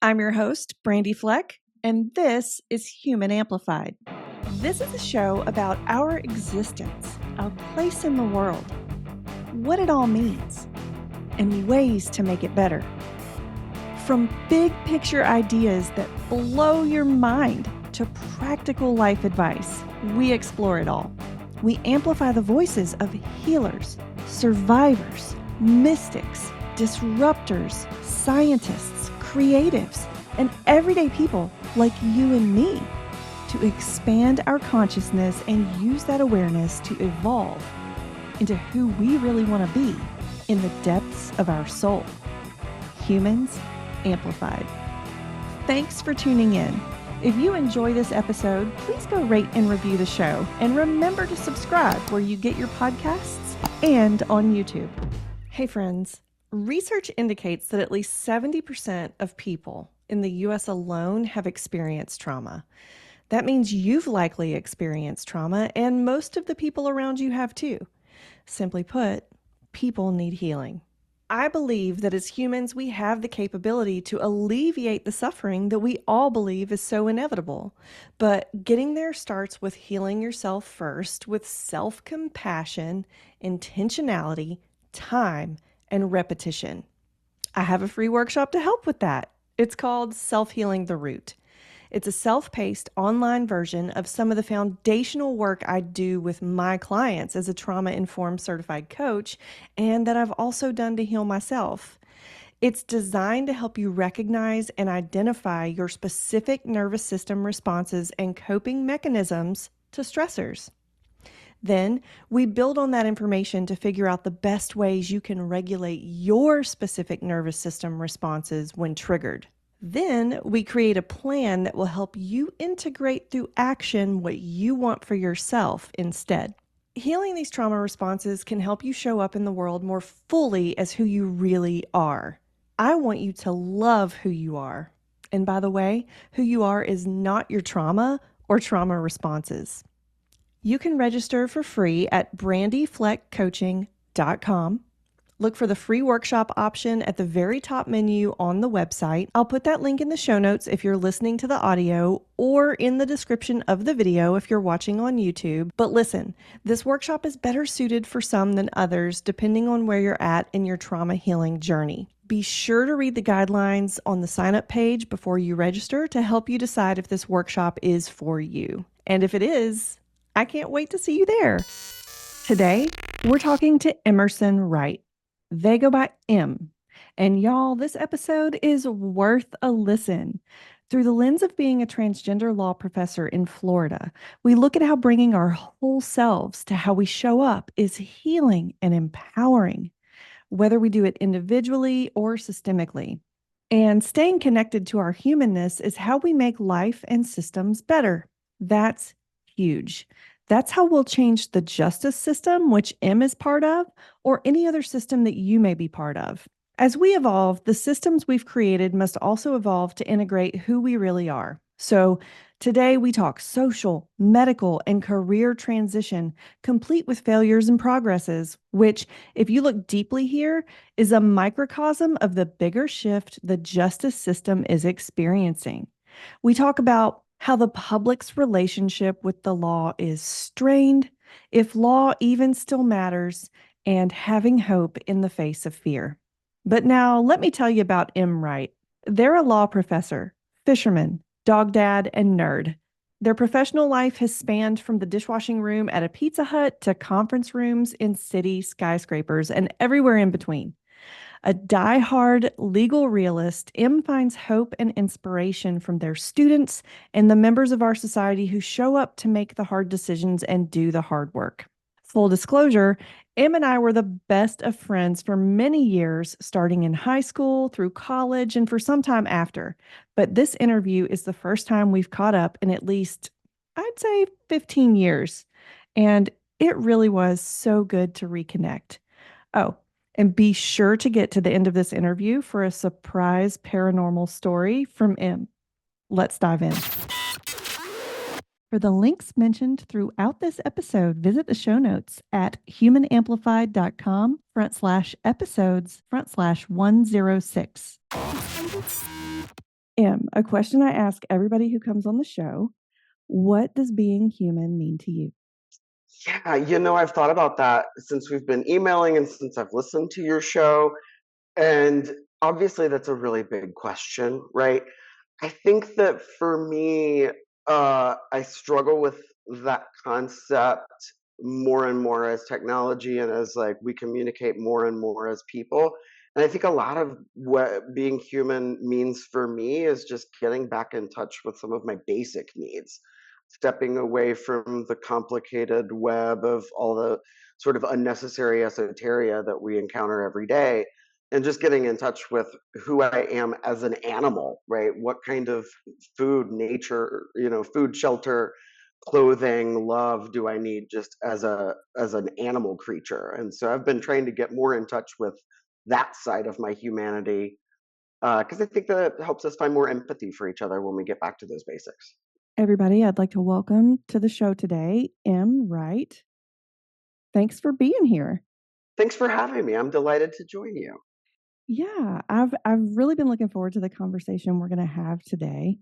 I'm your host, Brandy Fleck, and this is Human Amplified. This is a show about our existence, our place in the world, what it all means, and ways to make it better. From big picture ideas that blow your mind to practical life advice, we explore it all. We amplify the voices of healers, survivors, mystics, disruptors, scientists, creatives, and everyday people like you and me to expand our consciousness and use that awareness to evolve into who we really want to be in the depths of our soul. Humans Amplified. Thanks for tuning in. If you enjoy this episode, please go rate and review the show. And remember to subscribe where you get your podcasts and on YouTube. Hey friends, research indicates that at least 70% of people in the US alone have experienced trauma. That means you've likely experienced trauma, and most of the people around you have too. Simply put, people need healing. I believe that as humans, we have the capability to alleviate the suffering that we all believe is so inevitable. But getting there starts with healing yourself first, with self-compassion, intentionality, time, and repetition. I have a free workshop to help with that. It's called Self-Healing the Root. It's a self-paced online version of some of the foundational work I do with my clients as a trauma-informed certified coach, and that I've also done to heal myself. It's designed to help you recognize and identify your specific nervous system responses and coping mechanisms to stressors. Then we build on that information to figure out the best ways you can regulate your specific nervous system responses when triggered. Then we create a plan that will help you integrate through action what you want for yourself instead. Healing these trauma responses can help you show up in the world more fully as who you really are. I want you to love who you are. And by the way, who you are is not your trauma or trauma responses. You can register for free at brandyfleckcoaching.com. Look for the free workshop option at the very top menu on the website. I'll put that link in the show notes if you're listening to the audio, or in the description of the video if you're watching on YouTube. But listen, this workshop is better suited for some than others, depending on where you're at in your trauma healing journey. Be sure to read the guidelines on the sign-up page before you register to help you decide if this workshop is for you. And if it is, I can't wait to see you there. Today, we're talking to Em Wright. They go by Em. And y'all, this episode is worth a listen. Through the lens of being a transgender law professor in Florida, we look at how bringing our whole selves to how we show up is healing and empowering, whether we do it individually or systemically. And staying connected to our humanness is how we make life and systems better. That's huge. That's how we'll change the justice system, which Em is part of, or any other system that you may be part of. As we evolve, the systems we've created must also evolve to integrate who we really are. So today we talk social, medical, and career transition, complete with failures and progresses, which, if you look deeply here, is a microcosm of the bigger shift the justice system is experiencing. We talk about how the public's relationship with the law is strained, if law even still matters, and having hope in the face of fear. But now let me tell you about Em Wright. They're a law professor, fisherman, dog dad, and nerd. Their professional life has spanned from the dishwashing room at a Pizza Hut to conference rooms in city skyscrapers and everywhere in between. A die-hard legal realist, Em finds hope and inspiration from their students and the members of our society who show up to make the hard decisions and do the hard work. Full disclosure, Em and I were the best of friends for many years, starting in high school, through college, and for some time after. But this interview is the first time we've caught up in at least, I'd say, 15 years. And it really was so good to reconnect. Oh, and be sure to get to the end of this interview for a surprise paranormal story from Em. Let's dive in. For the links mentioned throughout this episode, visit the show notes at humanamplified.com/episodes/106. A question I ask everybody who comes on the show. What does being human mean to you? Yeah, I've thought about that since we've been emailing and since I've listened to your show. And obviously, that's a really big question, right? I think that for me, I struggle with that concept more and more as technology and as like we communicate more and more as people. And I think a lot of what being human means for me is just getting back in touch with some of my basic needs, stepping away from the complicated web of all the sort of unnecessary esoteria that we encounter every day and just getting in touch with who I am as an animal, right? What kind of food, nature, food, shelter, clothing, love do I need just as an animal creature? And so I've been trying to get more in touch with that side of my humanity because I think that helps us find more empathy for each other when we get back to those basics. Everybody, I'd like to welcome to the show today, Em Wright. Thanks for being here. Thanks for having me. I'm delighted to join you. Yeah, I've really been looking forward to the conversation we're going to have today.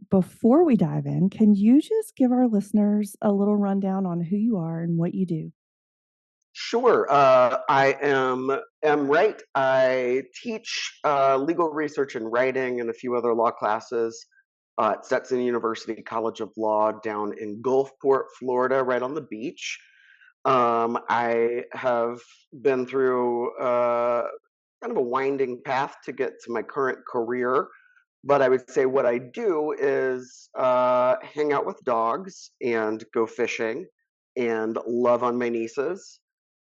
Before we dive in, can you just give our listeners a little rundown on who you are and what you do? Sure. I am Em Wright. I teach legal research and writing and a few other law classes at Stetson University College of Law down in Gulfport, Florida, right on the beach. I have been through kind of a winding path to get to my current career, but I would say what I do is hang out with dogs and go fishing and love on my nieces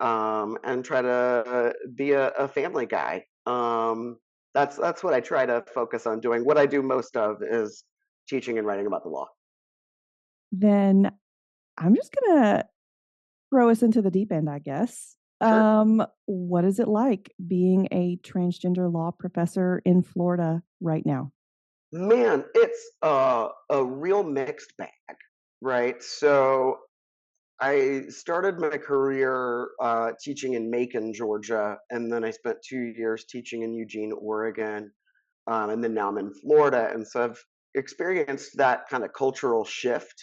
and try to be a family guy. That's what I try to focus on doing. What I do most of is teaching and writing about the law. Then I'm just going to throw us into the deep end, I guess. Sure. What is it like being a transgender law professor in Florida right now? Man, it's a real mixed bag, right? So I started my career teaching in Macon, Georgia, and then I spent 2 years teaching in Eugene, Oregon, and then now I'm in Florida, and so I've experienced that kind of cultural shift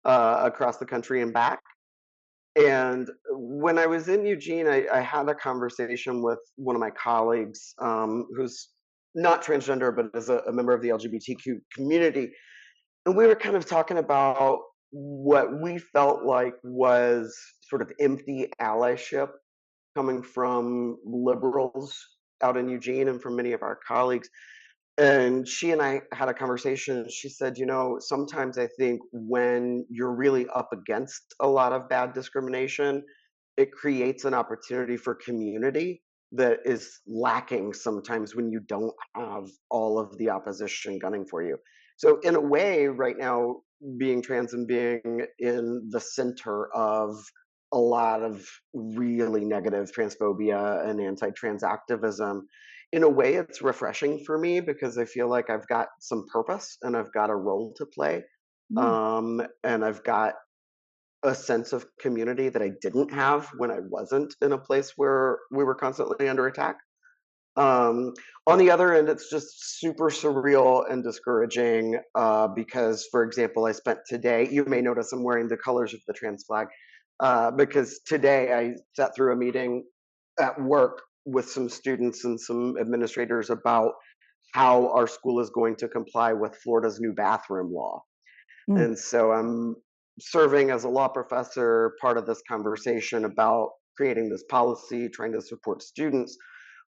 across the country and back. And when I was in Eugene, I had a conversation with one of my colleagues who's not transgender, but is a member of the LGBTQ community. And we were kind of talking about what we felt like was sort of empty allyship coming from liberals out in Eugene and from many of our colleagues. And she and I had a conversation. She said, sometimes I think when you're really up against a lot of bad discrimination, it creates an opportunity for community that is lacking sometimes when you don't have all of the opposition gunning for you. So, in a way, right now, being trans and being in the center of a lot of really negative transphobia and anti trans activism, in a way, it's refreshing for me because I feel like I've got some purpose and I've got a role to play. Mm. And I've got a sense of community that I didn't have when I wasn't in a place where we were constantly under attack. Um, on the other end, it's just super surreal and discouraging because, for example, I spent today, you may notice I'm wearing the colors of the trans flag because today I sat through a meeting at work with some students and some administrators about how our school is going to comply with Florida's new bathroom law. Mm. And so I'm serving as a law professor, part of this conversation about creating this policy, trying to support students.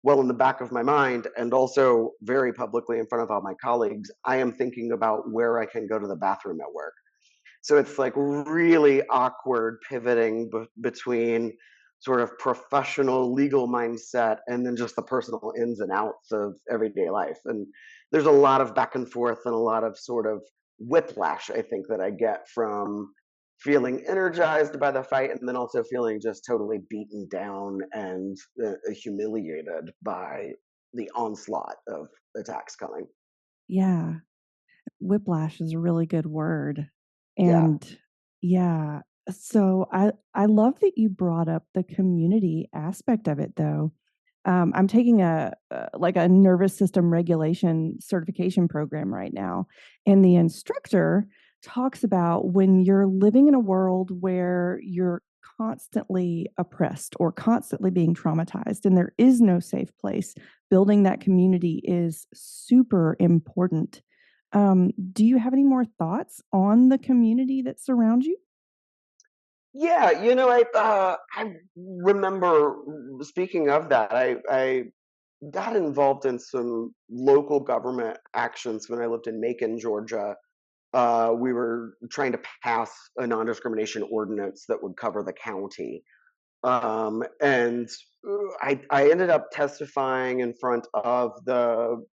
Well, in the back of my mind, and also very publicly in front of all my colleagues, I am thinking about where I can go to the bathroom at work. So it's like really awkward pivoting between sort of professional legal mindset and then just the personal ins and outs of everyday life. And there's a lot of back and forth and a lot of sort of whiplash, I think, that I get from feeling energized by the fight and then also feeling just totally beaten down and humiliated by the onslaught of attacks coming. Yeah, whiplash is a really good word. Yeah. And yeah, so I love that you brought up the community aspect of it though. I'm taking a nervous system regulation certification program right now, and the instructor talks about when you're living in a world where you're constantly oppressed or constantly being traumatized and there is no safe place, building that community is super important. Do you have any more thoughts on the community that surrounds you? Yeah, I remember, speaking of that, I got involved in some local government actions when I lived in Macon, Georgia. We were trying to pass a non-discrimination ordinance that would cover the county. And I ended up testifying in front of the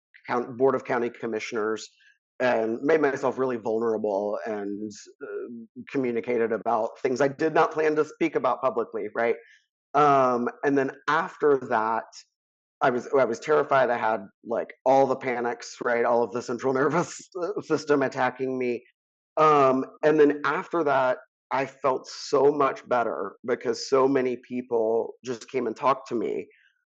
Board of County Commissioners and made myself really vulnerable and communicated about things I did not plan to speak about publicly, right? And then after that, I was terrified. I had like all the panics, right? All of the central nervous system attacking me. And then after that, I felt so much better because so many people just came and talked to me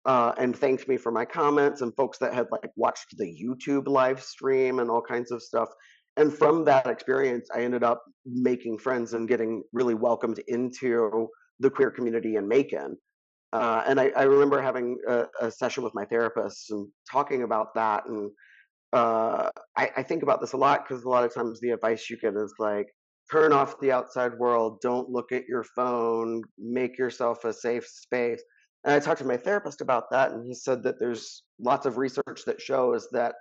and thanked me for my comments, and folks that had like watched the YouTube live stream and all kinds of stuff. And from that experience, I ended up making friends and getting really welcomed into the queer community in Macon. And I remember having a session with my therapist and talking about that. And I think about this a lot because a lot of times the advice you get is like, turn off the outside world, don't look at your phone, make yourself a safe space. And I talked to my therapist about that, and he said that there's lots of research that shows that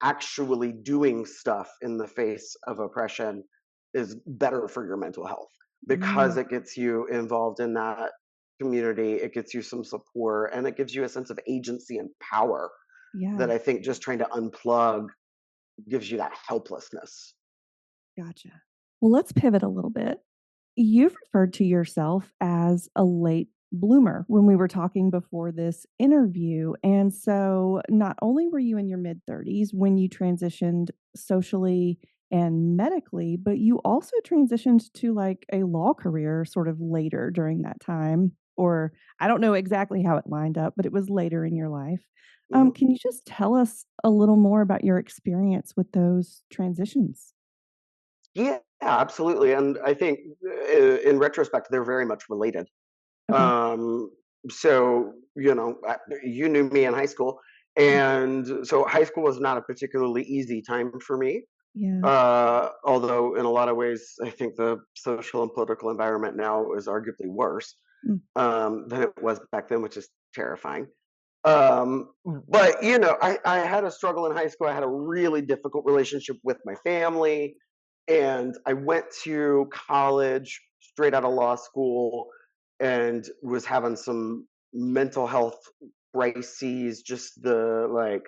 actually doing stuff in the face of oppression is better for your mental health because Mm, it gets you involved in that community, it gets you some support, and it gives you a sense of agency and power yeah, that I think just trying to unplug gives you that helplessness. gotcha. Well, let's pivot a little bit. You've referred to yourself as a late bloomer when we were talking before this interview. And so, not only were you in your mid 30s when you transitioned socially and medically, but you also transitioned to like a law career sort of later during that time. Or I don't know exactly how it lined up, but it was later in your life. Mhm. Can you just tell us a little more about your experience with those transitions? Yeah, absolutely, and I think, in retrospect, they're very much related. Okay. Um, so, you knew me in high school, Mm, and so high school was not a particularly easy time for me, yeah. although in a lot of ways, I think the social and political environment now is arguably worse, Mm, than it was back then, which is terrifying. But I had a struggle in high school. I had a really difficult relationship with my family, and I went to college straight out of law school and was having some mental health crises, just the like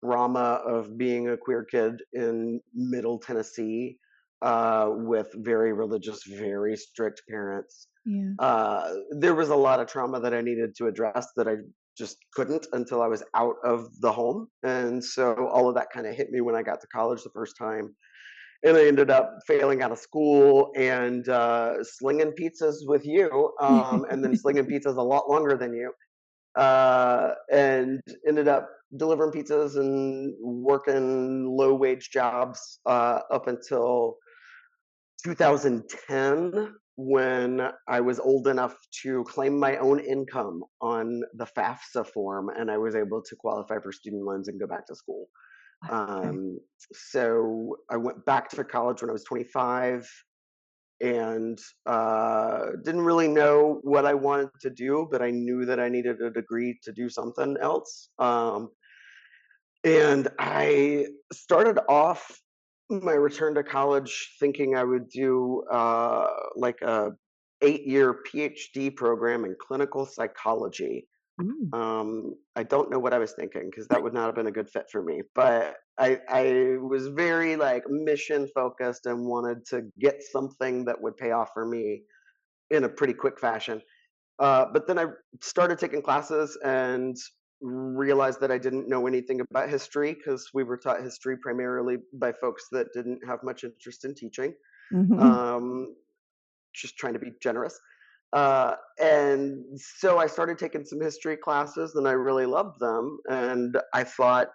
trauma of being a queer kid in middle Tennessee, with very religious, very strict parents. yeah. There was a lot of trauma that I needed to address that I just couldn't until I was out of the home. And so all of that kind of hit me when I got to college the first time. And I ended up failing out of school and slinging pizzas with you, and then slinging pizzas a lot longer than you, and ended up delivering pizzas and working low wage jobs up until 2010 when I was old enough to claim my own income on the FAFSA form and I was able to qualify for student loans and go back to school. Okay. Um, so I went back to college when I was 25 and didn't really know what I wanted to do, but I knew that I needed a degree to do something else. And I started off my return to college thinking I would do like a 8-year PhD program in clinical psychology. Ooh. I don't know what I was thinking because that would not have been a good fit for me. But I was very like mission focused and wanted to get something that would pay off for me in a pretty quick fashion. But then I started taking classes and realized that I didn't know anything about history because we were taught history primarily by folks that didn't have much interest in teaching. Mhm. Um, just trying to be generous. And so I started taking some history classes, and I really loved them. And I thought,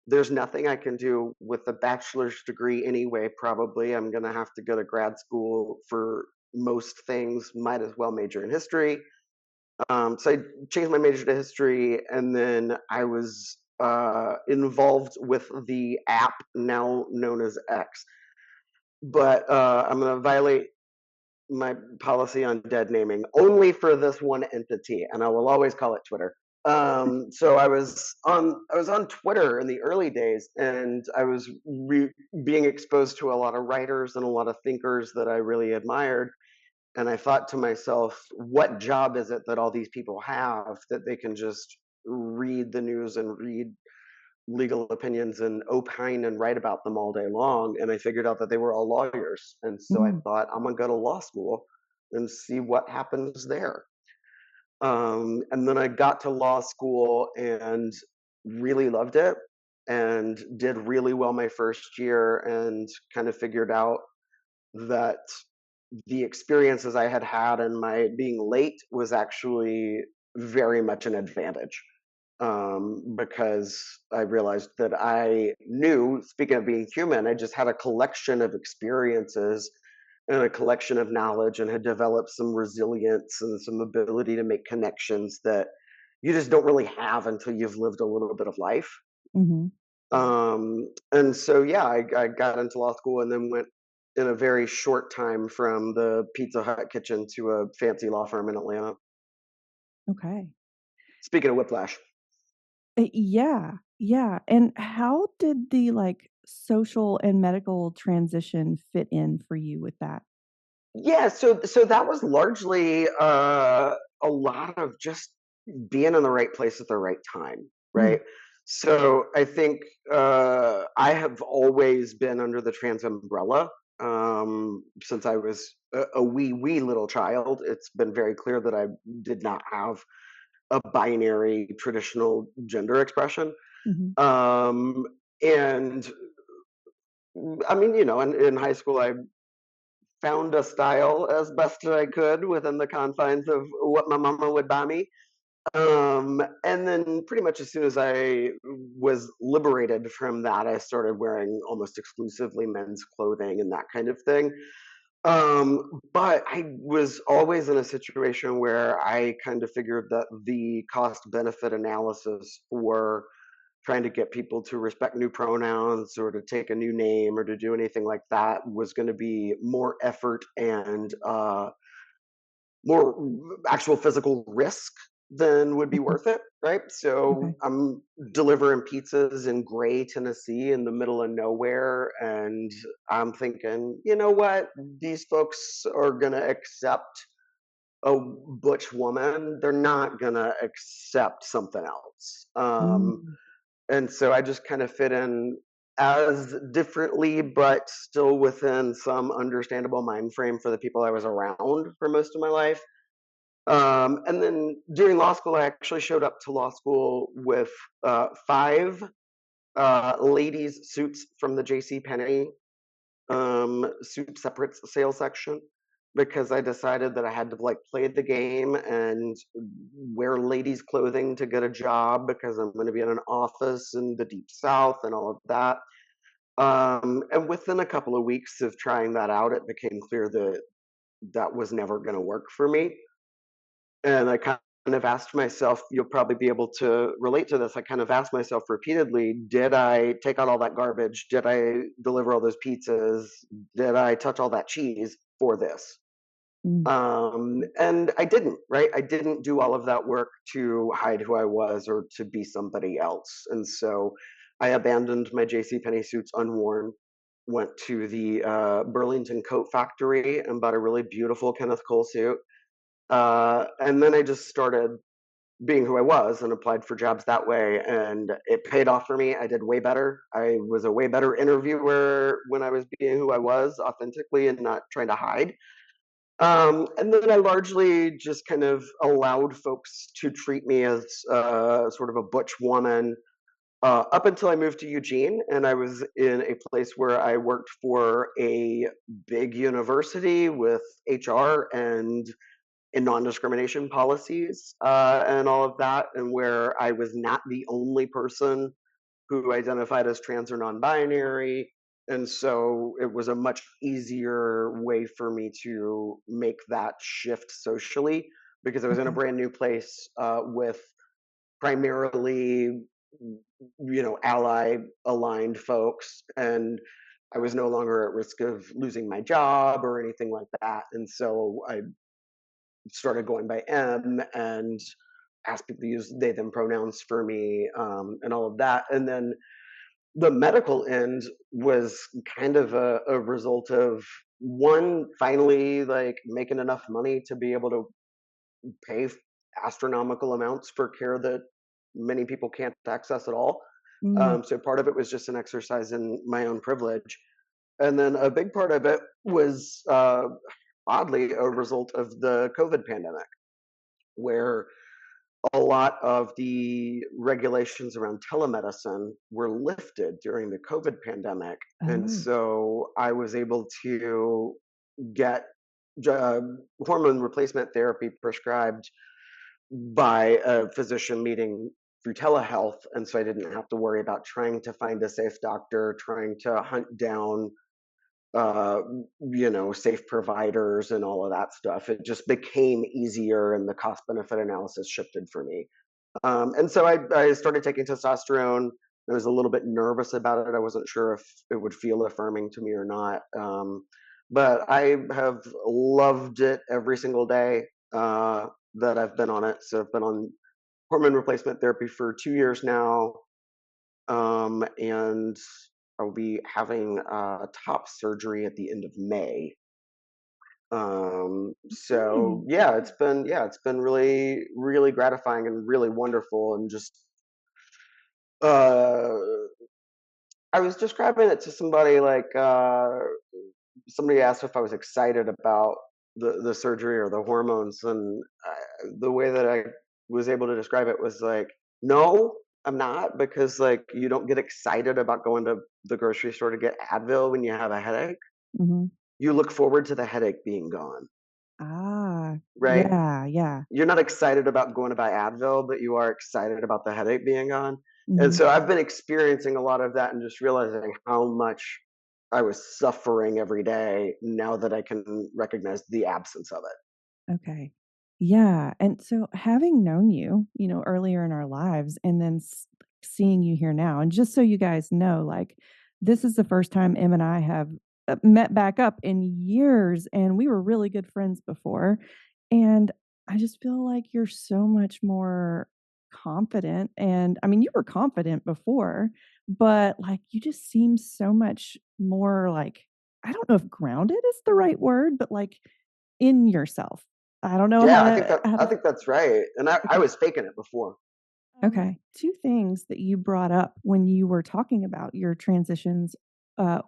there's nothing I can do with a bachelor's degree anyway. Probably I'm going to have to go to grad school for most things. Might as well major in history. So I changed my major to history, and then I was involved with the app now known as X. But I'm going to violate my policy on dead naming only for this one entity, and I will always call it Twitter. So I was on Twitter in the early days, and I was being exposed to a lot of writers and a lot of thinkers that I really admired. And I thought to myself, what job is it that all these people have that they can just read the news and read legal opinions and opine and write about them all day long? And I figured out that they were all lawyers. And so I Mm, thought, I'm going to go to law school and see what happens there. And then I got to law school and really loved it and did really well my first year, and kind of figured out that the experiences I had had and my being late was actually very much an advantage, because I realized that I knew, speaking of being human, I just had a collection of experiences and a collection of knowledge, and had developed some resilience and some ability to make connections that you just don't really have until you've lived a little bit of life. mhm. And so, yeah, I got into law school and then went in a very short time from the Pizza Hut kitchen to a fancy law firm in Atlanta. Okay. Speaking of whiplash. Yeah, yeah, and how did the, like, social and medical transition fit in for you with that? Yeah, so that was largely a lot of just being in the right place at the right time, Mm, right? So I think I have always been under the trans umbrella, since I was a wee little child. It's been very clear that I did not have a binary traditional gender expression. mhm, Um, and I mean, in high school, I found a style as best as I could within the confines of what my mama would buy me. And then pretty much as soon as I was liberated from that, I started wearing almost exclusively men's clothing and that kind of thing. But I was always in a situation where I kind of figured that the cost benefit analysis for trying to get people to respect new pronouns or to take a new name or to do anything like that was going to be more effort and more actual physical risk than would be mhm, worth it, right? So okay. I'm delivering pizzas in Gray, Tennessee, in the middle of nowhere, and I'm thinking, you know what? These folks are gonna accept a butch woman. They're not gonna accept something else. Mm, And so I just kind of fit in as differently, but still within some understandable mind frame for the people I was around for most of my life. And then during law school, I actually showed up to law school with five ladies' suits from the J.C. Penney suit separates sales section, because I decided that I had to like play the game and wear ladies' clothing to get a job, because I'm going to be in an office in the deep south and all of that. And within a couple of weeks of trying that out, it became clear that that was never going to work for me. And I kind of asked myself, you'll probably be able to relate to this. I kind of asked myself repeatedly, did I take out all that garbage? Did I deliver all those pizzas? Did I touch all that cheese for this? mm, And I didn't, right? I didn't do all of that work to hide who I was or to be somebody else. And so I abandoned my JCPenney suits unworn, went to the Burlington Coat Factory and bought a really beautiful Kenneth Cole suit. And then I just started being who I was and applied for jobs that way. And it paid off for me. I did way better. I was a way better interviewer when I was being who I was authentically and not trying to hide. And then I largely just kind of allowed folks to treat me as sort of a butch woman, up until I moved to Eugene, and I was in a place where I worked for a big university with HR and and non-discrimination policies, and all of that, and where I was not the only person who identified as trans or non-binary, and so it was a much easier way for me to make that shift socially because I was in a Okay. brand new place with primarily, ally aligned folks, and I was no longer at risk of losing my job or anything like that, and so I started going by M and asked people to use they them pronouns for me, and all of that. And then the medical end was kind of a result of one finally like making enough money to be able to pay astronomical amounts for care that many people can't access at all. Mm. So part of it was just an exercise in my own privilege, and then a big part of it was oddly a result of the COVID pandemic, where a lot of the regulations around telemedicine were lifted during the COVID pandemic. And Oh. so I was able to get uh, hormone replacement therapy prescribed by a physician meeting through telehealth. And so I didn't have to worry about trying to find a safe doctor, trying to hunt down uh safe providers and all of that stuff. It just became easier and the cost benefit analysis shifted for me. And so I started taking testosterone. I was a little bit nervous about it. I wasn't sure if it would feel affirming to me or not. But I have loved it every single day that I've been on it. So I've been on hormone replacement therapy for 2 years now, and I'll be having top surgery at the end of May. So Okay. it's been really really gratifying and really wonderful, and just uh, I was describing it to somebody like somebody asked if I was excited about the surgery or the hormones, and the way that I was able to describe it was like, no, I'm not, because like you don't get excited about going to the grocery store to get Advil when you have a headache. Mhm. You look forward to the headache being gone, Ah, right? yeah, yeah. You're not excited about going to buy Advil, but you are excited about the headache being gone. And Mhm. so I've been experiencing a lot of that and just realizing how much I was suffering every day now that I can recognize the absence of it. Okay. Yeah, and so having known you, earlier in our lives and then seeing you here now, and just so you guys know, like, this is the first time Em and I have met back up in years, and we were really good friends before. And I just feel like you're so much more confident. And I mean, you were confident before, but like, you just seem so much more like, I don't know if grounded is the right word, but like in yourself. I don't know Yeah, how I to think that's right. And I okay. was faking it before. Okay. 2 things that you brought up when you were talking about your transitions,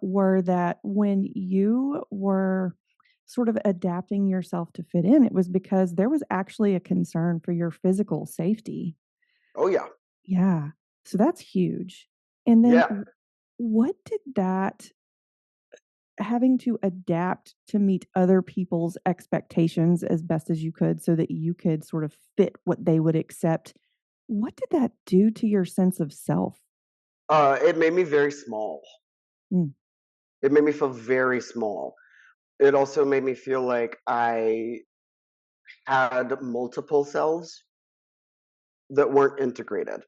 were that when you were sort of adapting yourself to fit in, it was because there was actually a concern for your physical safety. Oh yeah. Yeah. So that's huge. And then Yeah. what did that having to adapt to meet other people's expectations as best as you could so that you could sort of fit what they would accept. What did that do to your sense of self? It made me very small. Mm, It made me feel very small. It also made me feel like I had multiple selves that weren't integrated.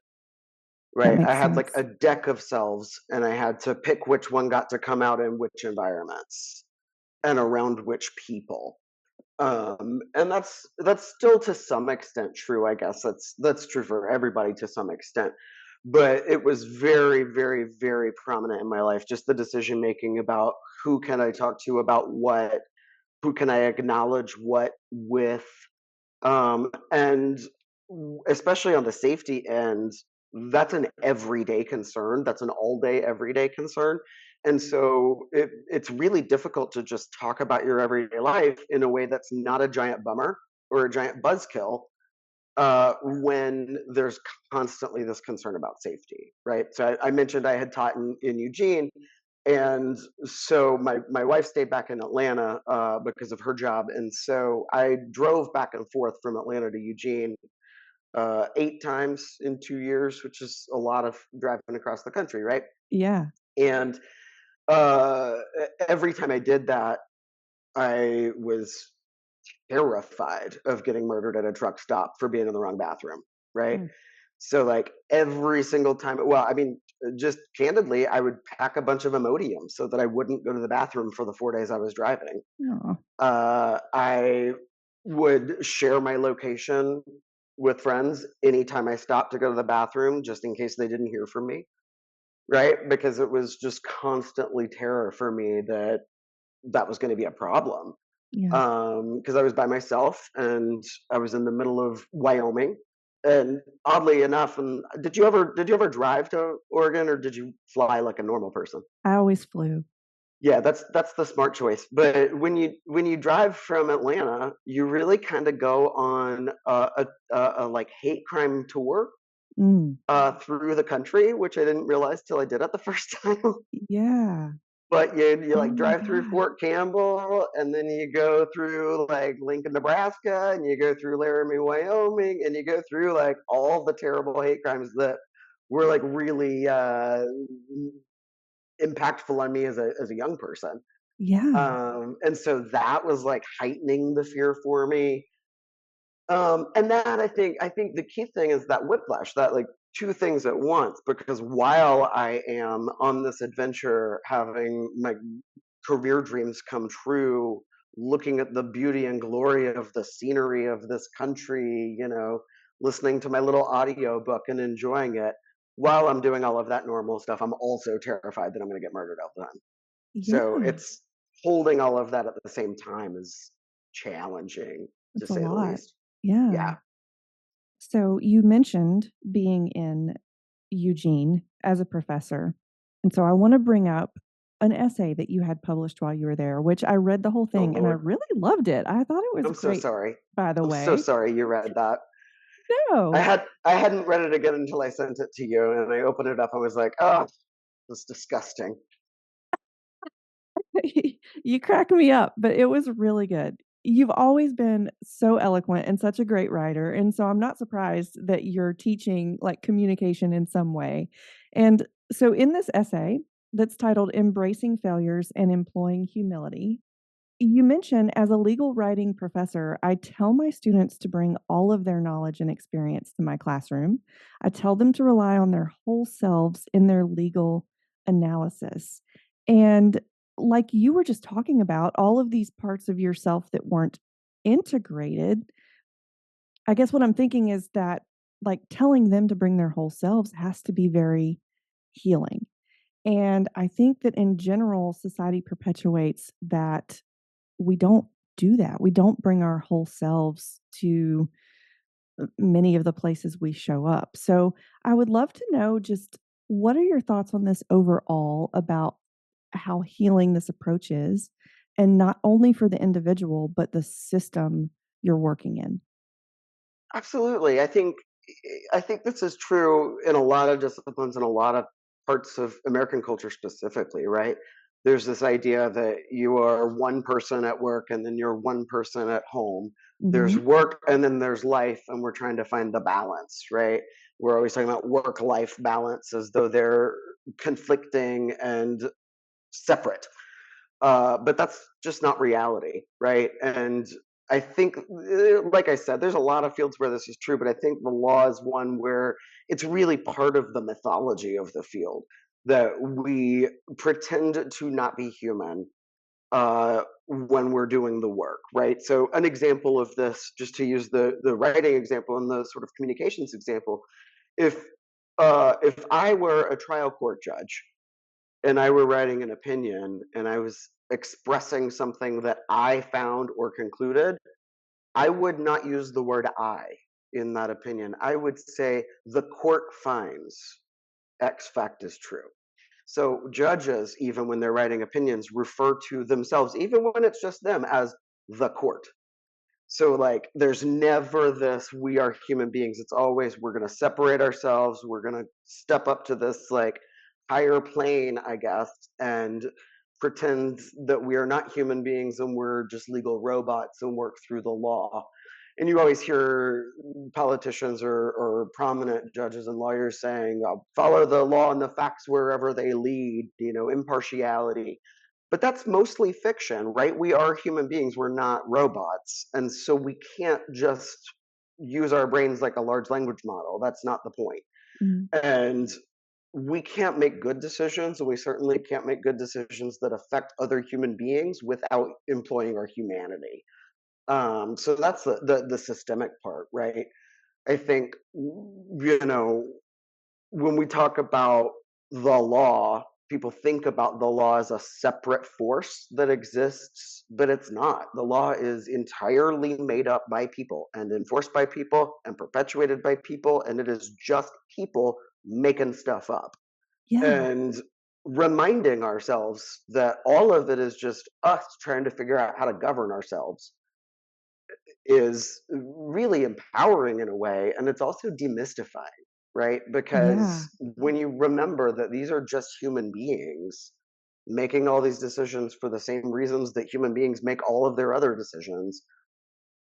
that Right, I makes had, like, sense. a deck of selves, and I had to pick which one got to come out in which environments, and around which people. And that's still to some extent true, I guess. That's true for everybody to some extent. But it was very, very, very prominent in my life, just the decision making about who can I talk to about what, who can I acknowledge what with, and especially on the safety end, that's an everyday concern. That's an all day, everyday concern. And so it's really difficult to just talk about your everyday life in a way that's not a giant bummer or a giant buzzkill when there's constantly this concern about safety, right? So I mentioned I had taught in Eugene, And so my wife stayed back in Atlanta because of her job, and so I drove back and forth from Atlanta to Eugene 8 times in 2 years, which is a lot of driving across the country, right? Yeah. And uh, every time I did that, I was terrified of getting murdered at a truck stop for being in the wrong bathroom, right? Mm. So like every single time, well, I mean, just candidly, I would pack a bunch of Imodium so that I wouldn't go to the bathroom for the 4 days I was driving. Aw. I would share my location with friends anytime I stopped to go to the bathroom, just in case they didn't hear from me, right? Because it was just constantly terror for me that that was going to be a problem. Yeah. Because I was by myself and I was in the middle of Wyoming. And oddly enough, and did you ever drive to Oregon or did you fly like a normal person? I always flew. Yeah, that's the smart choice. But when you drive from Atlanta, you really kind of go on a like hate crime tour Mm. through the country, which I didn't realize till I did it the first time. Yeah. But you Oh like my drive through god. Fort Campbell, and then you go through like Lincoln, Nebraska, and you go through Laramie, Wyoming, and you go through like all the terrible hate crimes that were like really impactful on me as a young person. Yeah. And so that was like heightening the fear for me. And that I think the key thing is that whiplash, that like two things at once, because while I am on this adventure having my career dreams come true, looking at the beauty and glory of the scenery of this country, listening to my little audio book and enjoying it, while I'm doing all of that normal stuff, I'm also terrified that I'm going to get murdered all the time. So Yeah. it's holding all of that at the same time is challenging, to It's a say the lot. least. Yeah. Yeah. So you mentioned being in Eugene as a professor. And so I want to bring up an essay that you had published while you were there, which I read the whole Oh thing and I Lord. really loved it. I thought it was I'm so great, sorry. by the I'm so way. sorry you read that. I No, had I hadn't read it again until I sent it to you, and I opened it up and was like, "Oh, that's disgusting." you crack me up, but it was really good. You've always been so eloquent and such a great writer. And so I'm not surprised that you're teaching like communication in some way. And so in this essay that's titled Embracing Failures and Employing Humility, you mentioned as a legal writing professor, I tell my students to bring all of their knowledge and experience to my classroom. I tell them to rely on their whole selves in their legal analysis. And like you were just talking about, all of these parts of yourself that weren't integrated, I guess what I'm thinking is that like telling them to bring their whole selves has to be very healing. And I think that in general, society perpetuates that we don't do that. We don't bring our whole selves to many of the places we show up. So I would love to know just what are your thoughts on this overall about how healing this approach is, and not only for the individual, but the system you're working in? Absolutely. I think this is true in a lot of disciplines and a lot of parts of American culture specifically, right? There's this idea that you are one person at work and then you're one person at home. There's Hmm. work and then there's life, and we're trying to find the balance, right? We're always talking about work life balance as though they're conflicting and separate. But that's just not reality, right? And I think, like I said, there's a lot of fields where this is true, but I think the law is one where it's really part of the mythology of the field that we pretend to not be human when we're doing the work, right? So, an example of this, just to use the writing example and the sort of communications example, if if I were a trial court judge and I were writing an opinion and I was expressing something that I found or concluded, I would not use the word I in that opinion. I would say the court finds X fact is true. So judges, even when they're writing opinions, refer to themselves, even when it's just them, as the court. So like there's never this we are human beings. It's always we're gonna separate ourselves, we're gonna step up to this like higher plane, I guess, and pretend that we are not human beings and we're just legal robots and work through the law. And you always hear politicians or prominent judges and lawyers saying, follow the law and the facts wherever they lead, impartiality. But that's mostly fiction, right? We are human beings, we're not robots. And so we can't just use our brains like a large language model. That's not the point. Mhm. And we can't make good decisions, and we certainly can't make good decisions that affect other human beings without employing our humanity. So that's the systemic part, right? I think, when we talk about the law, people think about the law as a separate force that exists, but it's not. The law is entirely made up by people and enforced by people and perpetuated by people, and it is just people making stuff up Yeah. and reminding ourselves that all of it is just us trying to figure out how to govern ourselves is really empowering in a way, and it's also demystifying, right? Yeah. Because when you remember that these are just human beings making all these decisions for the same reasons that human beings make all of their other decisions,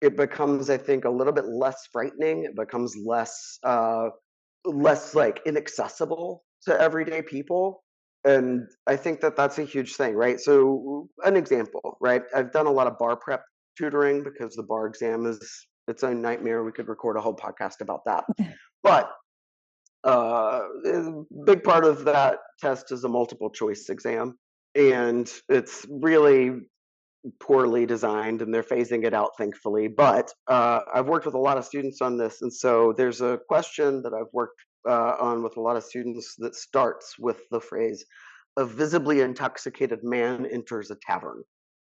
it becomes, I think, a little bit less frightening. It becomes less like inaccessible to everyday people. And I think that that's a huge thing, right? So an example, right? I've done a lot of bar prep tutoring because the bar exam is its own nightmare. We could record a whole podcast about that. But a big part of that test is a multiple choice exam. And it's really poorly designed, and they're phasing it out, thankfully. But I've worked with a lot of students on this, and so there's a question that I've worked on with a lot of students that starts with the phrase, "A visibly intoxicated man enters a tavern."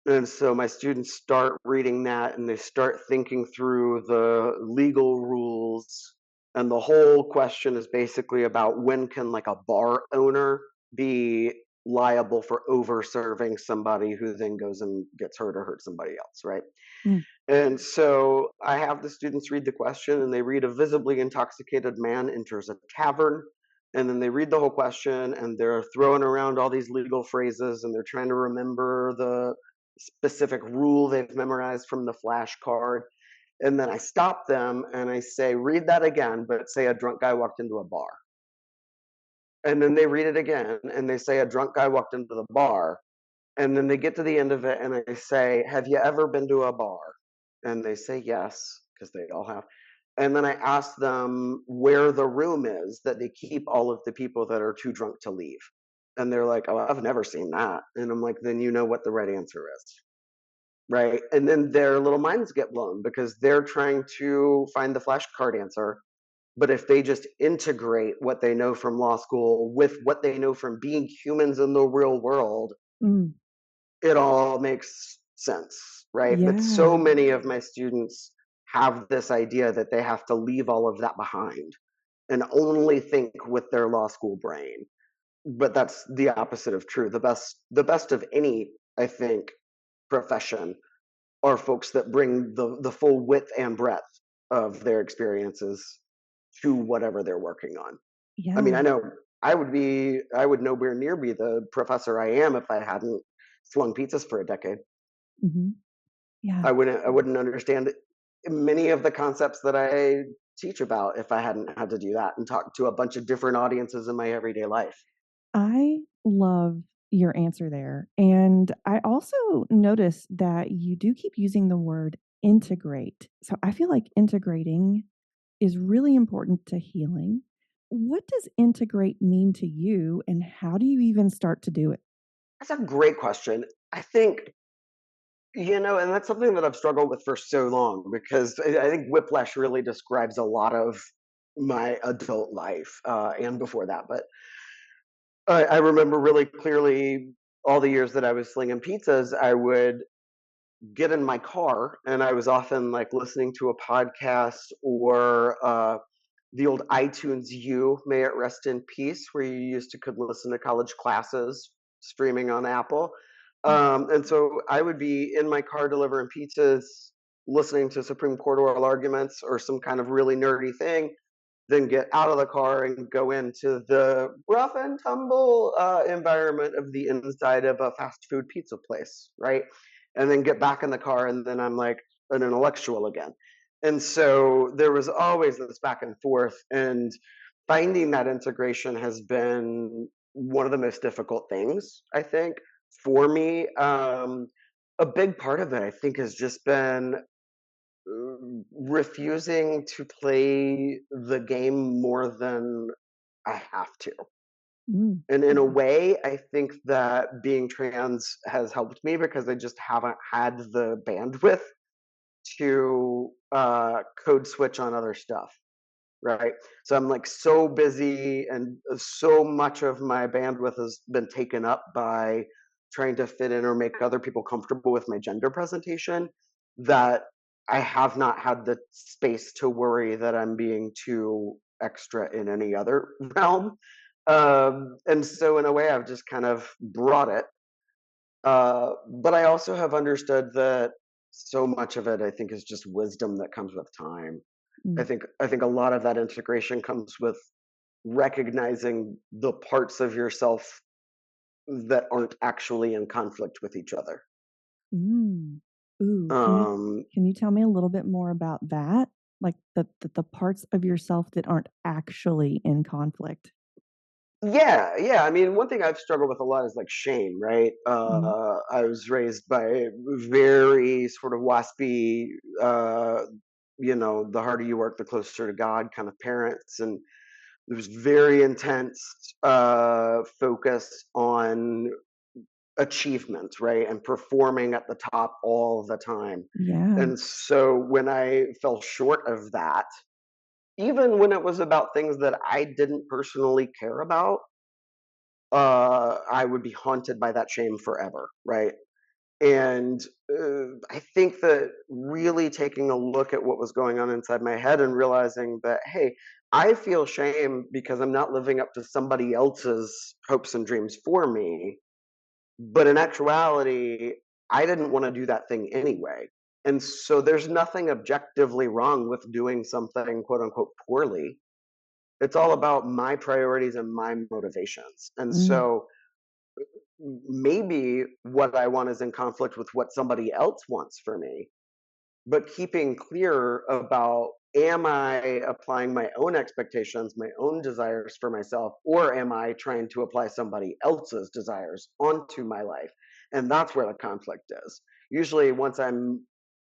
And so my students start reading that and they start thinking through the legal rules. And the whole question is basically about when can like a bar owner be liable for over serving somebody who then goes and gets hurt or hurts somebody else, right? Mm. And so I have the students read the question and they read, "A visibly intoxicated man enters a tavern." And then they read the whole question and they're throwing around all these legal phrases and they're trying to remember the specific rule they've memorized from the flashcard. And then I stop them and I say, "Read that again, but say a drunk guy walked into a bar." And then they read it again and they say, "A drunk guy walked into the bar." And then they get to the end of it and I say, "Have you ever been to a bar?" And they say yes, because they all have. And then I ask them where the room is that they keep all of the people that are too drunk to leave. And they're like, "Oh, I've never seen that." And I'm like, "Then you know what the right answer is." Right? And then their little minds get blown because they're trying to find the flashcard answer. But if they just integrate what they know from law school with what they know from being humans in the real world, Mm. it all makes sense, right? But so Yeah. many of my students have this idea that they have to leave all of that behind and only think with their law school brain. But that's the opposite of true. The best of any, I think, profession are folks that bring the full width and breadth of their experiences to whatever they're working on. I mean, I Yeah. know I would nowhere near be the professor I am if I hadn't slung pizzas for a decade. Mhm. Yeah. I wouldn't understand many of the concepts that I teach about if I hadn't had to do that and talk to a bunch of different audiences in my everyday life. I love your answer there. And I also notice that you do keep using the word integrate. So I feel like integrating is really important to healing. What does integrate mean to you, and how do you even start to do it? That's a great question. I think, and that's something that I've struggled with for so long because I think whiplash really describes a lot of my adult life and before that. But I remember really clearly all the years that I was slinging pizzas, I would get in my car and I was often like listening to a podcast or the old iTunes U, may it rest in peace, where you used to could listen to college classes streaming on Apple. And so I would be in my car delivering pizzas, listening to Supreme Court oral arguments or some kind of really nerdy thing. then get out of the car and go into the rough and tumble environment of the inside of a fast food pizza place, right? And then get back in the car, and then I'm like an intellectual again. And so there was always this back and forth, and finding that integration has been one of the most difficult things, I think, for me. A big part of it, I think, has just been refusing to play the game more than I have to. Mm. And in a Okay. way, I think that being trans has helped me because I just haven't had the bandwidth to code switch on other stuff. Right. So I'm like so busy, and so much of my bandwidth has been taken up by trying to fit in or make other people comfortable with my gender presentation, that I have not had the space to worry that I'm being too extra in any other realm. And so in a way, I've just kind of brought it. But I also have understood that so much of it, I think, is just wisdom that comes with time. Mm. I think a lot of that integration comes with recognizing the parts of yourself that aren't actually in conflict with each other. Mm. Ooh, Um, can you tell me a little bit more about that? Like the parts of yourself that aren't actually in conflict. yeah, yeah. I mean, one thing I've struggled with a lot is like shame, right? Mm. I was raised by very sort of waspy, the harder you work, the closer to God kind of parents. And there was very intense focus on achievement, right? And performing at the top all the time. Yeah. And so when I fell short of that, even when it was about things that I didn't personally care about, I would be haunted by that shame forever, right? And I think that really taking a look at what was going on inside my head and realizing that, hey, I feel shame because I'm not living up to somebody else's hopes and dreams for me. But in actuality, I didn't want to do that thing anyway. And so there's nothing objectively wrong with doing something quote unquote poorly. It's all about my priorities and my motivations. And Mm. so maybe what I want is in conflict with what somebody else wants for me, but keeping clear about, am I applying my own expectations, my own desires for myself, or am I trying to apply somebody else's desires onto my life? And that's where the conflict is. Usually, once I'm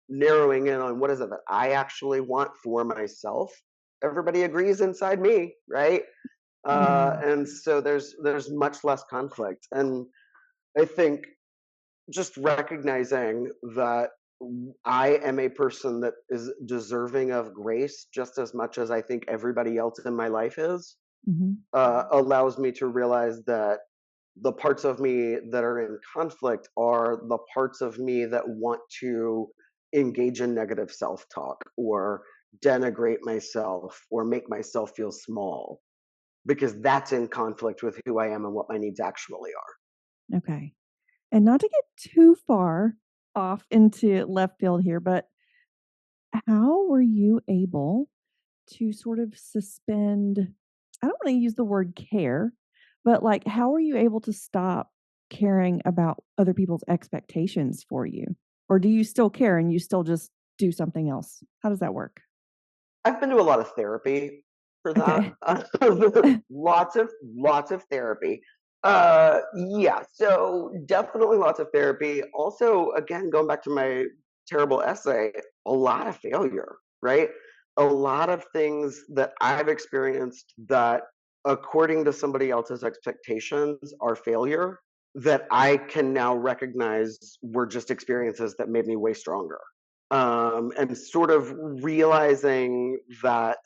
narrowing in on what is it that I actually want for myself, everybody agrees inside me, right? Yeah. And so there's much less conflict. And I think just recognizing that I am a person that is deserving of grace just as much as I think everybody else in my life is, Mhm. allows me to realize that the parts of me that are in conflict are the parts of me that want to engage in negative self talk or denigrate myself or make myself feel small, because that's in conflict with who I am and what my needs actually are. Okay. And not to get too far off into left field here, but how were you able to sort of suspend, I don't want to use the word care, but like how are you able to stop caring about other people's expectations for you? Or do you still care and you still just do something else? How does that work? I've been to a lot of therapy for that. Okay. Lots of therapy. Yeah, so definitely lots of therapy. Also, again, going back to my terrible essay, a lot of failure, right? A lot of things that I've experienced that, according to somebody else's expectations, are failure, that I can now recognize were just experiences that made me way stronger. And sort of realizing that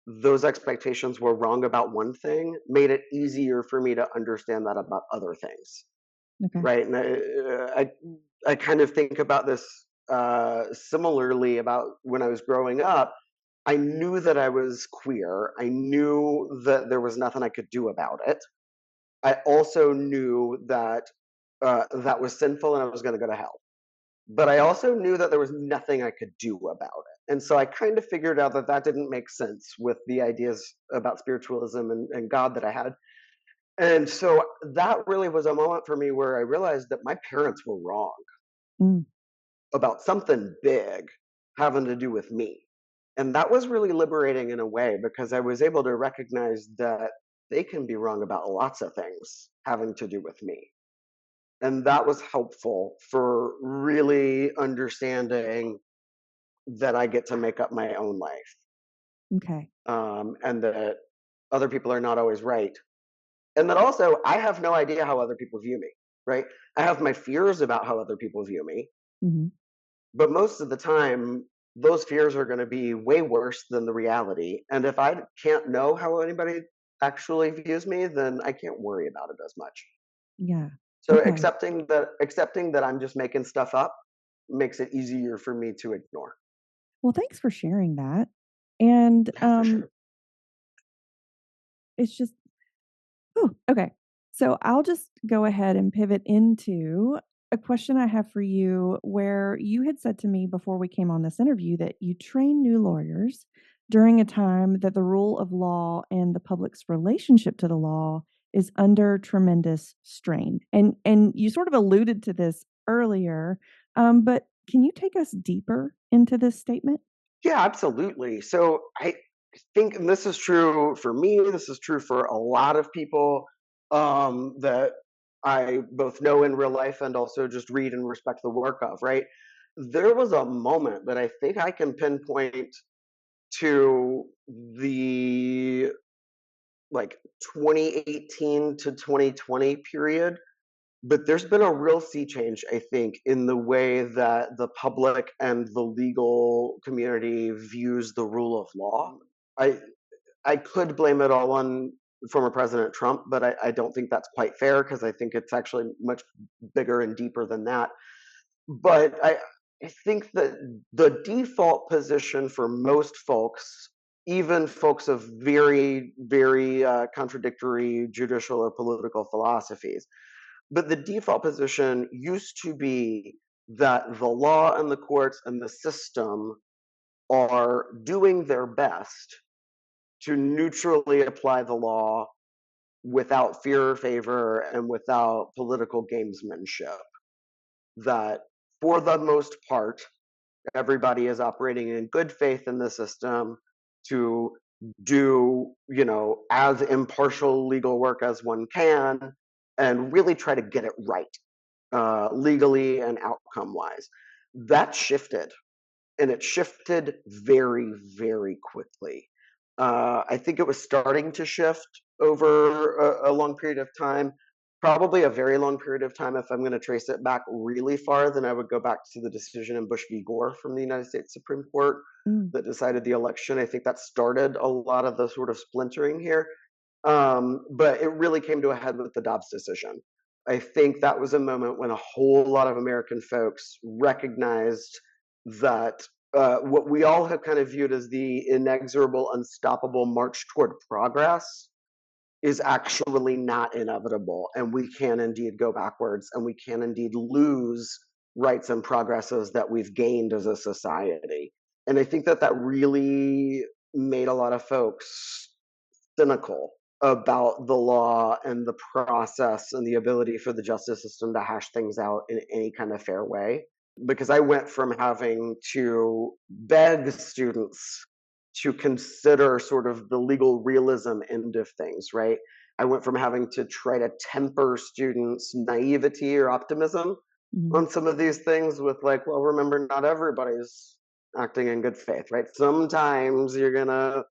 those expectations were wrong about one thing made it easier for me to understand that about other things, Okay. right? And I kind of think about this similarly about when I was growing up. I knew that I was queer. I knew that there was nothing I could do about it. I also knew that that was sinful and I was going to go to hell. but I also knew that there was nothing I could do about it. And so I kind of figured out that that didn't make sense with the ideas about spiritualism and God that I had. And so that really was a moment for me where I realized that my parents were wrong Mm, about something big having to do with me. And that was really liberating in a way because I was able to recognize that they can be wrong about lots of things having to do with me. And that was helpful for really understanding that I get to make up my own life, okay. and that other people are not always right. And that also, I have no idea how other people view me, right? I have my fears about how other people view me, Mhm. but most of the time, those fears are going to be way worse than the reality. And if I can't know how anybody actually views me, then I can't worry about it as much. Yeah. So Okay. accepting that I'm just making stuff up makes it easier for me to ignore. Well, thanks for sharing that. And Yeah, for sure. it's just oh, okay. So I'll just go ahead and pivot into a question I have for you where you had said to me before we came on this interview that you train new lawyers during a time that the rule of law and the public's relationship to the law is under tremendous strain. And you sort of alluded to this earlier, but can you take us deeper into this statement? Yeah, absolutely. So I think, and this is true for me, this is true for a lot of people that I both know in real life and also just read and respect the work of, right? There was a moment that I think I can pinpoint to the like 2018 to 2020 period. But there's been a real sea change, I think, in the way that the public and the legal community views the rule of law. I I could blame it all on former President Trump, but I don't think that's quite fair because I think it's actually much bigger and deeper than that. But I think that the default position for most folks, even folks of very, very contradictory judicial or political philosophies, but the default position used to be that the law and the courts and the system are doing their best to neutrally apply the law without fear or favor and without political gamesmanship. That for the most part, everybody is operating in good faith in the system to do, as impartial legal work as one can and really try to get it right, legally and outcome wise. That shifted, and it shifted very, very quickly. I think it was starting to shift over a long period of time, probably a very long period of time. If I'm going to trace it back really far, then I would go back to the decision in Bush v. Gore from the United States Supreme Court Mm, that decided the election. I think that started a lot of the sort of splintering here. But it really came to a head with the Dobbs decision. I think that was a moment when a whole lot of American folks recognized that what we all have kind of viewed as the inexorable, unstoppable march toward progress is actually not inevitable. And we can indeed go backwards and we can indeed lose rights and progresses that we've gained as a society. And I think that that really made a lot of folks cynical about the law and the process and the ability for the justice system to hash things out in any kind of fair way. Because I went from having to beg students to consider sort of the legal realism end of things, right? I went from having to try to temper students' naivety or optimism mhm. on some of these things with, like, well, remember, not everybody's acting in good faith, right? Sometimes you're gonna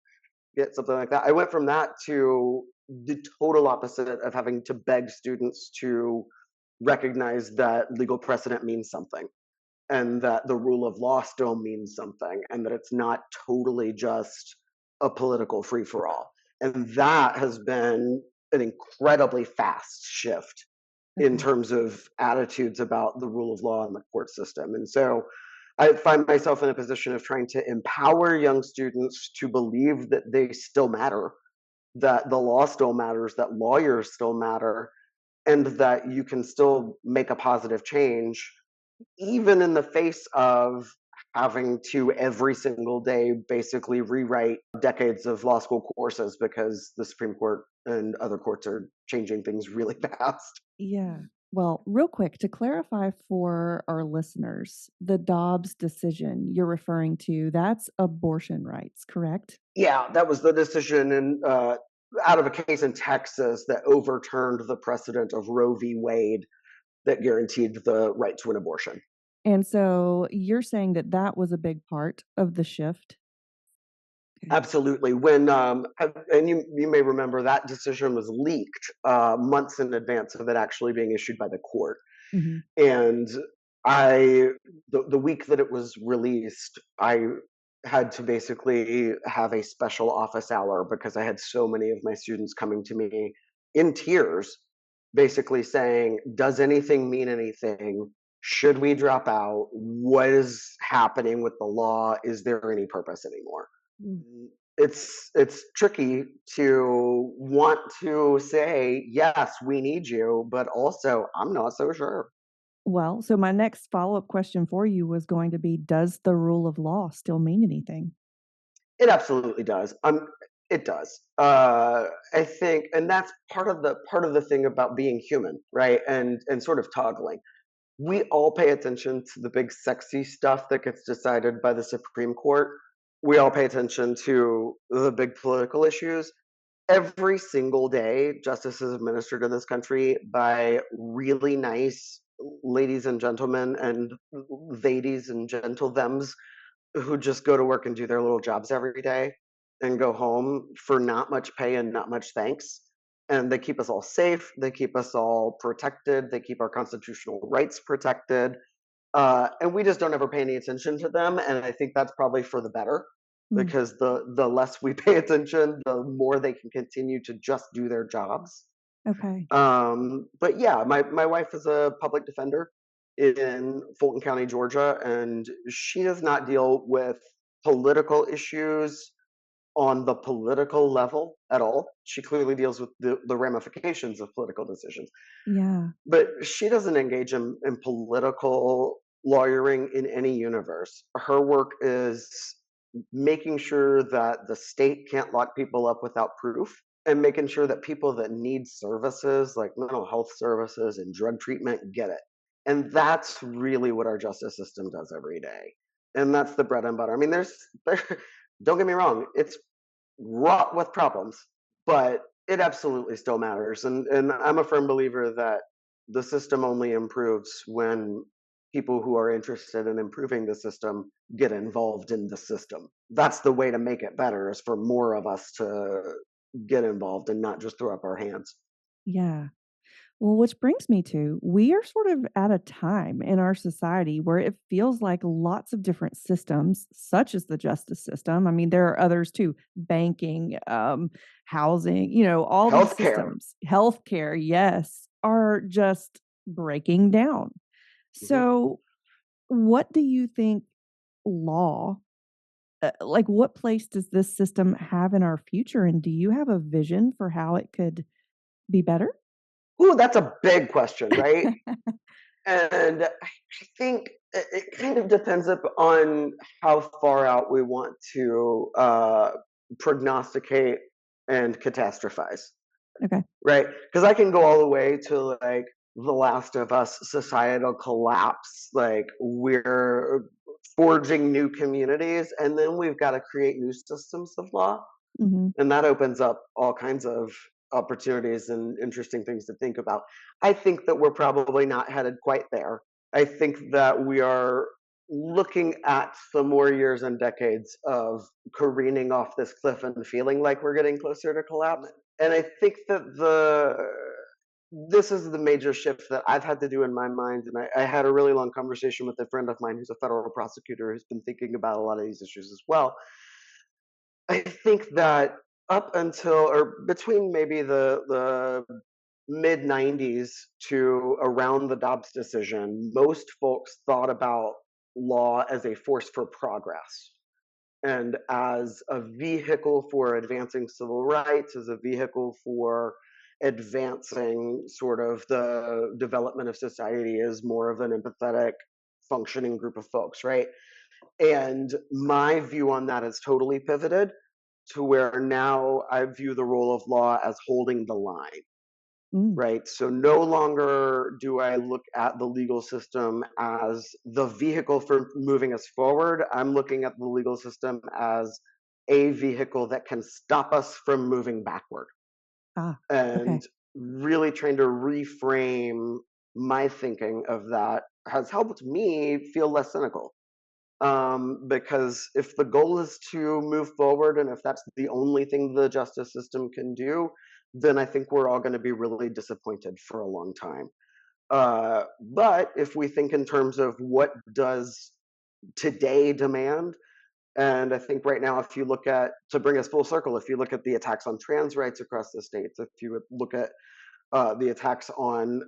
get something like that. I went from that to the total opposite of having to beg students to recognize that legal precedent means something and that the rule of law still means something and that it's not totally just a political free for all. And that has been an incredibly fast shift in Okay. terms of attitudes about the rule of law and the court system. And so I find myself in a position of trying to empower young students to believe that they still matter, that the law still matters, that lawyers still matter, and that you can still make a positive change even in the face of having to every single day basically rewrite decades of law school courses because the Supreme Court and other courts are changing things really fast. Yeah. Well, real quick, to clarify for our listeners, the Dobbs decision you're referring to, that's abortion rights, correct? Yeah, that was the decision out of a case in Texas that overturned the precedent of Roe v. Wade that guaranteed the right to an abortion. And so you're saying that that was a big part of the shift? Okay. Absolutely. When and you may remember that decision was leaked months in advance of it actually being issued by the court. Mhm. And I the week that it was released, I had to basically have a special office hour because I had so many of my students coming to me in tears, basically saying, "Does anything mean anything? Should we drop out? What is happening with the law? Is there any purpose anymore?" Mm. It's tricky to want to say, "Yes, we need you," but also, I'm not so sure. Well, so my next follow-up question for you was going to be, does the rule of law still mean anything? It absolutely does. It does. I think, and that's part of the thing about being human, right? And sort of toggling. We all pay attention to the big sexy stuff that gets decided by the Supreme Court. We all pay attention to the big political issues. Every single day, justice is administered in this country by really nice ladies and gentlemen and ladies and gentlethems who just go to work and do their little jobs every day and go home for not much pay and not much thanks. And they keep us all safe. They keep us all protected. They keep our constitutional rights protected. And we just don't ever pay any attention to them. And I think that's probably for the better Mm, because the less we pay attention, the more they can continue to just do their jobs. okay. But yeah, my wife is a public defender in Fulton County, Georgia, and she does not deal with political issues on the political level at all. She clearly deals with the ramifications of political decisions, Yeah. but she doesn't engage in political lawyering in any universe. Her work is making sure that the state can't lock people up without proof and making sure that people that need services like mental health services and drug treatment get it. And that's really what our justice system does every day. And that's the bread and butter. I mean, there, don't get me wrong, it's wrought with problems, but it absolutely still matters. And I'm a firm believer that the system only improves when people who are interested in improving the system get involved in the system. That's the way to make it better is for more of us to get involved and not just throw up our hands. Yeah. Well, which brings me to we are sort of at a time in our society where it feels like lots of different systems, such as the justice system. I mean, there are others too, banking, housing, all these Healthcare. systems, healthcare, yes, are just breaking down. Mhm. So, what do you think law, like, what place does this system have in our future? And do you have a vision for how it could be better? Ooh, that's a big question, right? And I think it kind of depends on how far out we want to prognosticate and catastrophize, Okay. right? Because I can go all the way to like The Last of Us societal collapse, like we're forging new communities, and then we've got to create new systems of law, Mhm. and that opens up all kinds of opportunities and interesting things to think about. I think that we're probably not headed quite there. I think that we are looking at some more years and decades of careening off this cliff and feeling like we're getting closer to collapse. And I think that the this is the major shift that I've had to do in my mind. And I had a really long conversation with a friend of mine who's a federal prosecutor who's been thinking about a lot of these issues as well. I think that up until or between maybe the mid 90s to around the Dobbs decision, most folks thought about law as a force for progress and as a vehicle for advancing civil rights, as a vehicle for advancing sort of the development of society as more of an empathetic, functioning group of folks, right? And my view on that has totally pivoted to where now I view the role of law as holding the line, Mm. right? So no longer do I look at the legal system as the vehicle for moving us forward. I'm looking at the legal system as a vehicle that can stop us from moving backward, Ah, and okay. really trying to reframe my thinking of that has helped me feel less cynical. Because if the goal is to move forward and if that's the only thing the justice system can do, then I think we're all going to be really disappointed for a long time. But if we think in terms of what does today demand, and I think right now, if you look at, to bring us full circle, if you look at the attacks on trans rights across the states, if you would look at the attacks on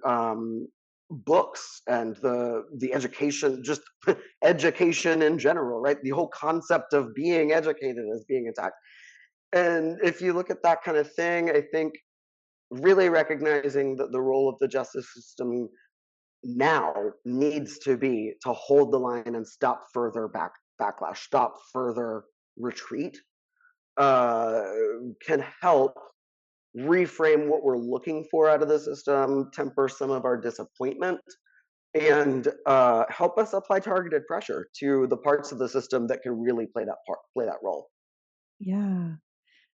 books and the education, just education in general, right? The whole concept of being educated is being attacked. And if you look at that kind of thing, I think really recognizing that the role of the justice system now needs to be to hold the line and stop further backlash, stop further retreat, uh, can help reframe what we're looking for out of the system, temper some of our disappointment, and help us apply targeted pressure to the parts of the system that can really play that role. Yeah.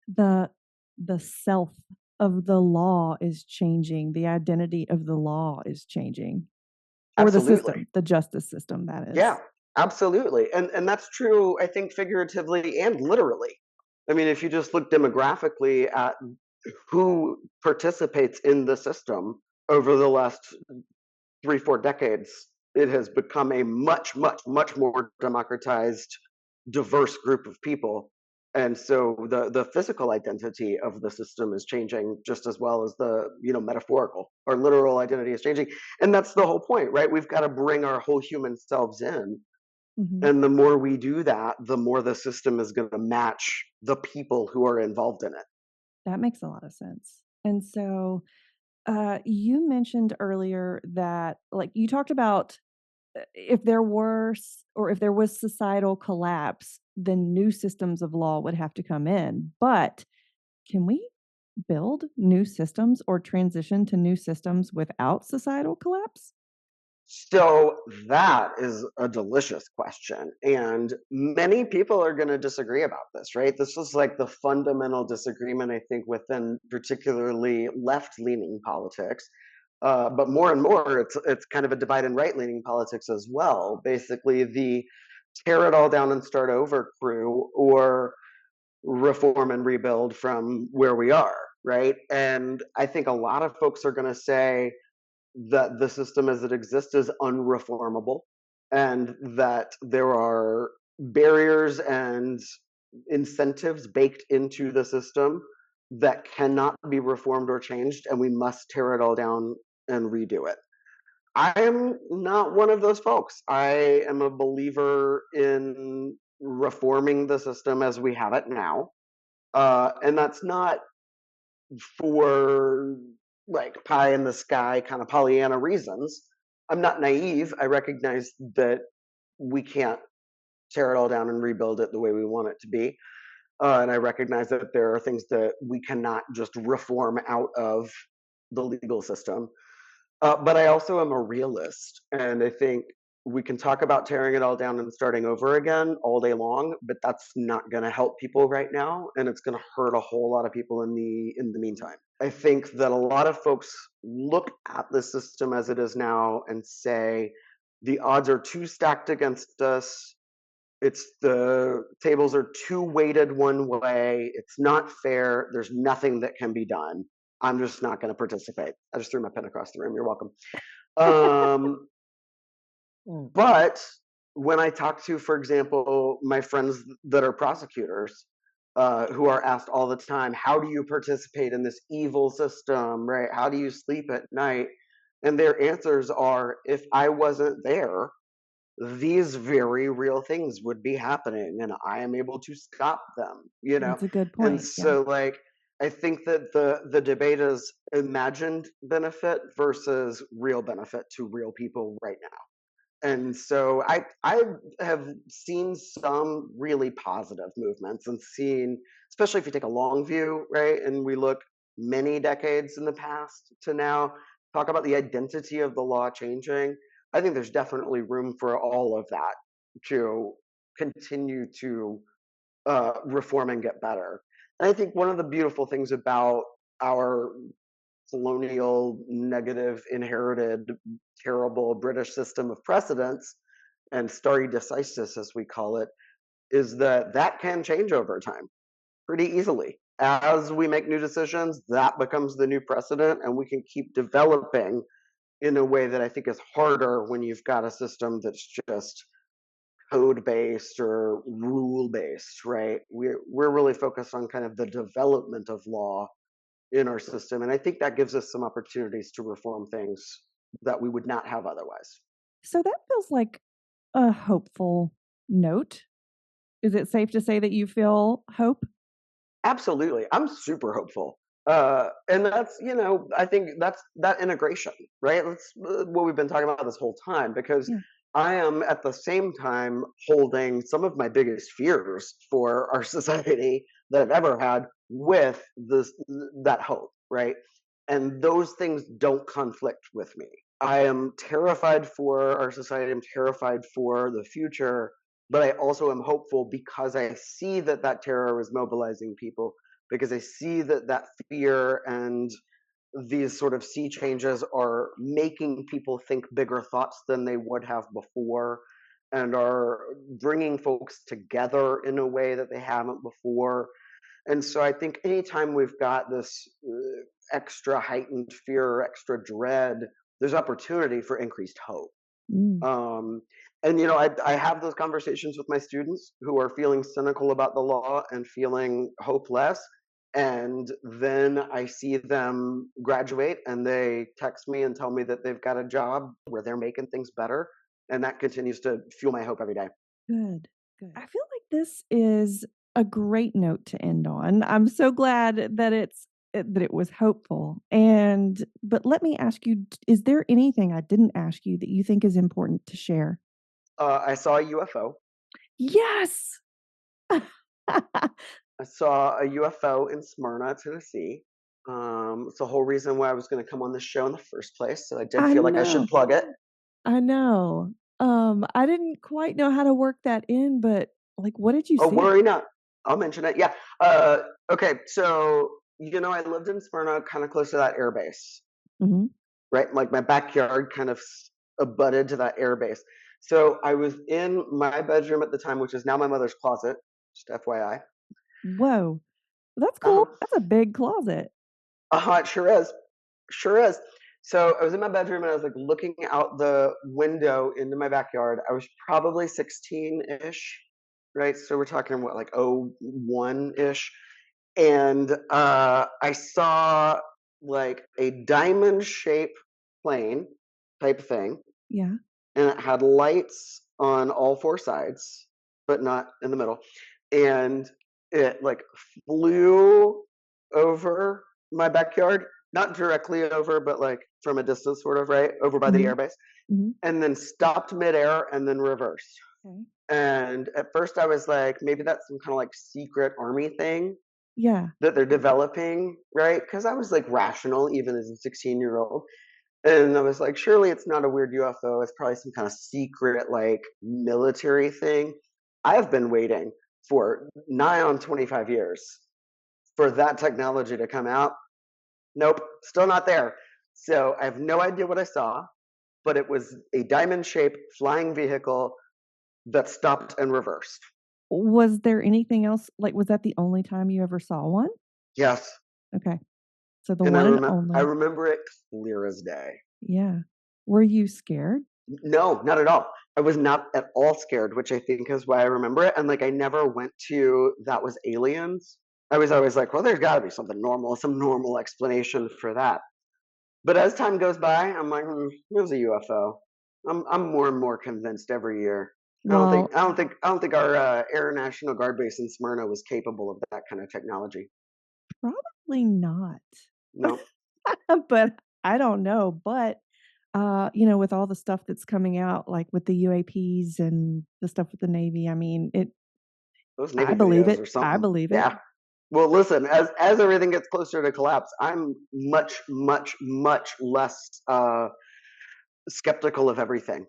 The the self of the law is changing. The identity of the law is changing. Or the Absolutely. system, the justice system, that Yeah, is. absolutely. And that's true, I think, figuratively and literally. I mean, if you just look demographically at who participates in the system over the last 3, 4 decades, it has become a much, much, much more democratized, diverse group of people. And so the physical identity of the system is changing just as well as the, metaphorical or literal identity is changing. And that's the whole point, right? We've got to bring our whole human selves in. Mhm. And the more we do that, the more the system is going to match the people who are involved in it. That makes a lot of sense. And so, you mentioned earlier that, like, you talked about if there were or if there was societal collapse, then new systems of law would have to come in. But can we build new systems or transition to new systems without societal collapse? So that is a delicious question. And many people are going to disagree about this, right? This is like the fundamental disagreement, I think, within particularly left leaning politics. But more and more, it's kind of a divide and right leaning politics as well. Basically, the tear it all down and start over crew, or reform and rebuild from where we are, right? And I think a lot of folks are going to say, that the system as it exists is unreformable, and that there are barriers and incentives baked into the system that cannot be reformed or changed, and we must tear it all down and redo it. I am not one of those folks. I am a believer in reforming the system as we have it now. And that's not for like pie in the sky kind of Pollyanna reasons. I'm not naive. I recognize that we can't tear it all down and rebuild it the way we want it to be. And I recognize that there are things that we cannot just reform out of the legal system. But I also am a realist, and I think we can talk about tearing it all down and starting over again all day long, but that's not going to help people right now, and it's going to hurt a whole lot of people in the meantime. I think that a lot of folks look at the system as it is now and say the odds are too stacked against us. It's the tables are too weighted one way. It's not fair. There's nothing that can be done. I'm just not going to participate. I just threw my pen across the room. You're welcome. Um, but when I talk to, for example, my friends that are prosecutors, who are asked all the time, how do you participate in this evil system, right? How do you sleep at night? And their answers are, if I wasn't there, these very real things would be happening and I am able to stop them. That's a good And point. Yeah. so like I think that the debate is imagined benefit versus real benefit to real people right now. And so I have seen some really positive movements and seen, especially if you take a long view, right? And we look many decades in the past to now, talk about the identity of the law changing. I think there's definitely room for all of that to continue to reform and get better. And I think one of the beautiful things about our colonial, negative, inherited, terrible British system of precedents and stare decisis, as we call it, is that that can change over time pretty easily. As we make new decisions, that becomes the new precedent, and we can keep developing in a way that I think is harder when you've got a system that's just code based or rule based, right? We're really focused on kind of the development of law in our system, and I think that gives us some opportunities to reform things that we would not have otherwise. So that feels like a hopeful note. Is it safe to say that you feel hope? Absolutely. I'm super hopeful. And that's, I think that's that integration, right? That's what we've been talking about this whole time, because Yeah. I am at the same time holding some of my biggest fears for our society that I've ever had with this that hope, right? And those things don't conflict with me. I am terrified for our society. I'm terrified for the future, but I also am hopeful because I see that that terror is mobilizing people, because I see that that fear and these sort of sea changes are making people think bigger thoughts than they would have before, and are bringing folks together in a way that they haven't before. And so I think anytime we've got this extra heightened fear or extra dread, there's opportunity for increased hope. Mm. Um, and I have those conversations with my students who are feeling cynical about the law and feeling hopeless. And then I see them graduate and they text me and tell me that they've got a job where they're making things better. And that continues to fuel my hope every day. Good, good. I feel like this is a great note to end on. I'm so glad that that it was hopeful. And but let me ask you, is there anything I didn't ask you that you think is important to share? I saw a UFO. Yes. I saw a UFO in Smyrna, Tennessee. It's the whole reason why I was going to come on this show in the first place. So I did I feel like I should know. plug it. I know. I didn't quite know how to work that in, but like what did you Oh, see? worry not. I'll mention it. Yeah. Okay. So, I lived in Smyrna, kind of close to that air base, Mhm. right? Like my backyard kind of abutted to that air base. So I was in my bedroom at the time, which is now my mother's closet, just FYI. Whoa. That's Uh huh. cool. That's a big closet. It sure is. Sure is. So I was in my bedroom and I was like looking out the window into my backyard. I was probably 16-ish, right? So we're talking what, like 01-ish. And I saw like a diamond shaped plane type thing, Yeah. and it had lights on all four sides, but not in the middle. And it like flew over my backyard, not directly over, but like from a distance, sort of, right? Over by the Mhm. airbase, Mhm. and then stopped midair and then reversed. Okay. And at first I was like, maybe that's some kind of like secret army thing Yeah. that they're developing, right? Because I was like rational even as a 16-year-old. And I was like, surely it's not a weird UFO. It's probably some kind of secret, like military thing. I have been waiting for nigh on 25 years for that technology to come out. Nope, still not there. So I have no idea what I saw, but it was a diamond shaped flying vehicle that stopped and reversed. Was there anything else? Like, was that the only time you ever saw one? Yes. Okay. So the And one and I only. remember it clear as day. Yeah. Were you scared? No, not at all. I was not at all scared, which I think is why I remember it. And like, I never went to that was aliens. I was always like, well, there's got to be something normal, some normal explanation for that. But as time goes by, I'm like, it was a UFO. I'm more and more convinced every year. Well, I don't think our Air National Guard base in Smyrna was capable of that kind of technology. probably not. No. But I don't know. But with all the stuff that's coming out, like with the UAPs and the stuff with the Navy. I mean, Those I Navy believe videos it. or I something. believe it. Yeah. Well, listen, as everything gets closer to collapse, I'm much, much, much less skeptical of everything.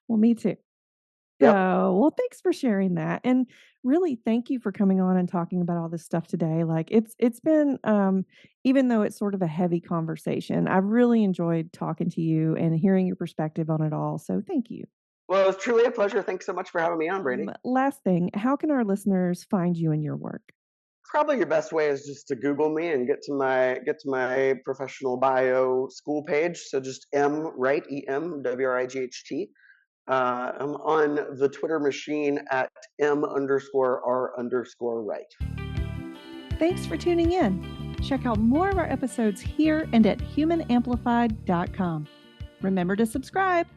Well, me too. So, Yep. well, thanks for sharing that. And really thank you for coming on and talking about all this stuff today. Like it's been even though it's sort of a heavy conversation, I've really enjoyed talking to you and hearing your perspective on it all. So, thank you. Well, it was truly a pleasure. Thanks so much for having me on, Brady. Last thing, how can our listeners find you and your work? Probably your best way is just to Google me and get to my professional bio school page. So just M Wright, EMWRIGHT. I'm on the Twitter machine at M_R_Wright. Thanks for tuning in. Check out more of our episodes here and at humanamplified.com. Remember to subscribe.